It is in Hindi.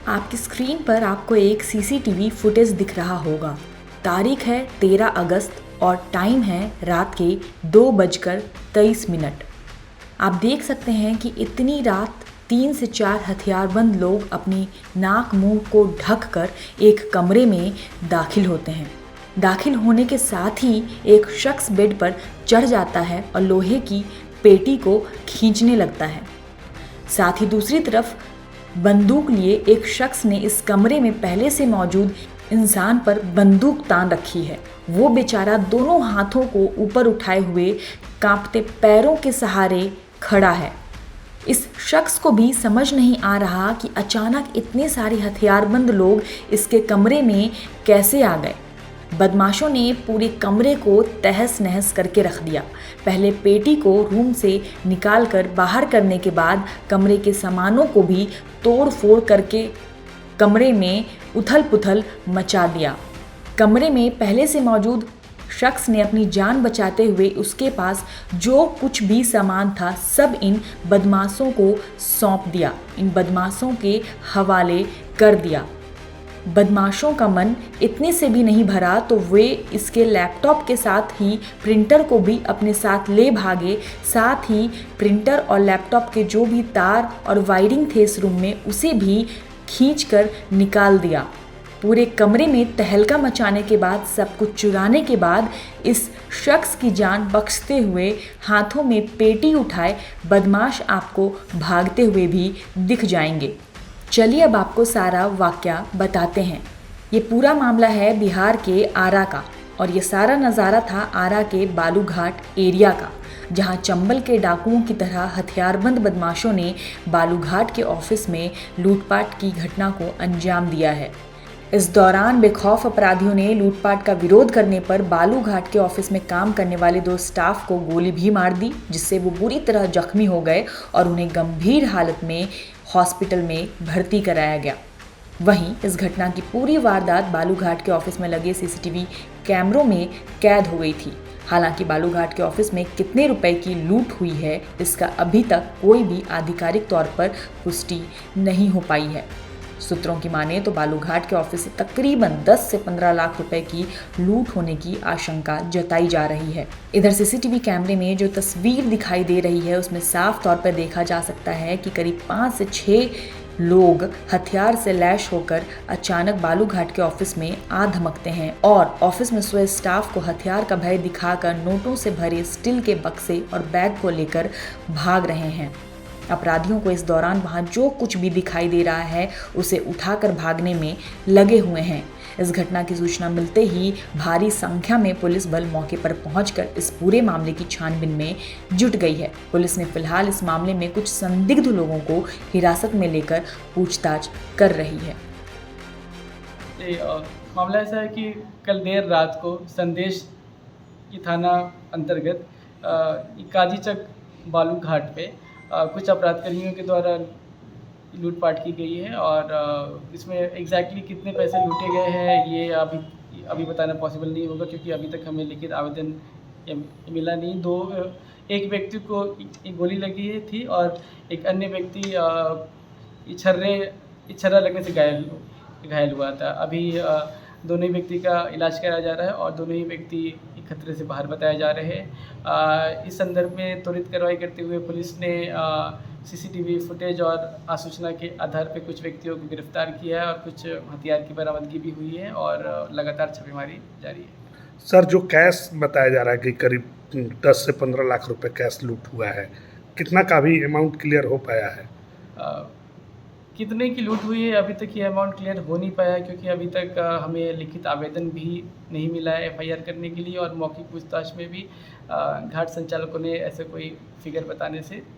आपकी स्क्रीन पर आपको एक सीसीटीवी फुटेज दिख रहा होगा। तारीख है 13 अगस्त और टाइम है रात के 2:23। आप देख सकते हैं कि इतनी रात 3 से 4 हथियारबंद लोग अपनी नाक मुंह को ढक कर एक कमरे में दाखिल होते हैं। दाखिल होने के साथ ही एक शख्स बेड पर चढ़ जाता है और लोहे की पेटी को खींचने लगता है। साथ ही दूसरी तरफ बंदूक लिए एक शख्स ने इस कमरे में पहले से मौजूद इंसान पर बंदूक तान रखी है। वो बेचारा दोनों हाथों को ऊपर उठाए हुए कांपते पैरों के सहारे खड़ा है। इस शख्स को भी समझ नहीं आ रहा कि अचानक इतने सारे हथियारबंद लोग इसके कमरे में कैसे आ गए। बदमाशों ने पूरे कमरे को तहस नहस करके रख दिया। पहले पेटी को रूम से निकाल कर बाहर करने के बाद कमरे के सामानों को भी तोड़ फोड़ करके कमरे में उथल पुथल मचा दिया। कमरे में पहले से मौजूद शख्स ने अपनी जान बचाते हुए उसके पास जो कुछ भी सामान था सब इन बदमाशों को सौंप दिया, इन बदमाशों के हवाले कर दिया। बदमाशों का मन इतने से भी नहीं भरा तो वे इसके लैपटॉप के साथ ही प्रिंटर को भी अपने साथ ले भागे। साथ ही प्रिंटर और लैपटॉप के जो भी तार और वायरिंग थे इस रूम में उसे भी खींचकर निकाल दिया। पूरे कमरे में तहलका मचाने के बाद, सब कुछ चुराने के बाद इस शख्स की जान बख्शते हुए हाथों में पेटी उठाए बदमाश आपको भागते हुए भी दिख जाएंगे। चलिए अब आपको सारा वाकया बताते हैं। ये पूरा मामला है बिहार के आरा का और ये सारा नज़ारा था आरा के बालूघाट एरिया का, जहां चंबल के डाकुओं की तरह हथियारबंद बदमाशों ने बालूघाट के ऑफिस में लूटपाट की घटना को अंजाम दिया है। इस दौरान बेखौफ अपराधियों ने लूटपाट का विरोध करने पर बालूघाट के ऑफिस में काम करने वाले 2 स्टाफ को गोली भी मार दी, जिससे वो बुरी तरह जख्मी हो गए और उन्हें गंभीर हालत में हॉस्पिटल में भर्ती कराया गया। वहीं इस घटना की पूरी वारदात बालूघाट के ऑफिस में लगे सीसीटीवी कैमरों में कैद हो गई थी। हालांकि बालूघाट के ऑफिस में कितने रुपए की लूट हुई है इसका अभी तक कोई भी आधिकारिक तौर पर पुष्टि नहीं हो पाई है। सूत्रों की माने तो बालूघाट के ऑफिस से तकरीबन 10 से 15 लाख रुपए की लूट होने की आशंका जताई जा रही है। इधर सीसीटीवी कैमरे में जो तस्वीर दिखाई दे रही है उसमें साफ तौर पर देखा जा सकता है कि करीब 5 से 6 लोग हथियार से लैश होकर अचानक बालूघाट के ऑफिस में आ धमकते हैं और ऑफिस में सोए स्टाफ को हथियार का भय दिखाकर नोटों से भरे स्टील के बक्से और बैग को लेकर भाग रहे हैं। अपराधियों को इस दौरान वहां जो कुछ भी दिखाई दे रहा है उसे उठाकर भागने में लगे हुए हैं। इस घटना की सूचना मिलते ही भारी संख्या में पुलिस बल मौके पर पहुंचकर इस पूरे मामले की छानबीन में जुट गई है। पुलिस ने फिलहाल इस मामले में कुछ संदिग्ध लोगों को हिरासत में लेकर पूछताछ कर रही है। मामला ऐसा है कि कल देर रात को संदेश की थाना अंतर्गत काजीचक बालूघाट पे कुछ अपराधकर्मियों के द्वारा लूटपाट की गई है और इसमें एग्जैक्टली कितने पैसे लूटे गए हैं ये अभी बताना पॉसिबल नहीं होगा, क्योंकि अभी तक हमें लिखित आवेदन मिला नहीं। एक व्यक्ति को एक गोली लगी थी और एक अन्य व्यक्ति इछर्रा लगने से घायल हुआ था। अभी दोनों ही व्यक्ति का इलाज कराया जा रहा है और दोनों ही व्यक्ति खतरे से बाहर बताए जा रहे हैं। इस संदर्भ में त्वरित कार्रवाई करते हुए पुलिस ने सीसीटीवी फुटेज और आसूचना के आधार पर कुछ व्यक्तियों को गिरफ्तार किया है और कुछ हथियार की बरामदगी भी हुई है और लगातार छापेमारी जारी है। सर, जो कैश बताया जा रहा है कि करीब 10 से 15 लाख रुपए कैश लूट हुआ है, कितना का भी अमाउंट क्लियर हो पाया है? कितने की लूट हुई है अभी तक ये अमाउंट क्लियर हो नहीं पाया, क्योंकि अभी तक हमें लिखित आवेदन भी नहीं मिला है एफआईआर करने के लिए और मौखिक पूछताछ में भी घाट संचालकों ने ऐसे कोई फिगर बताने से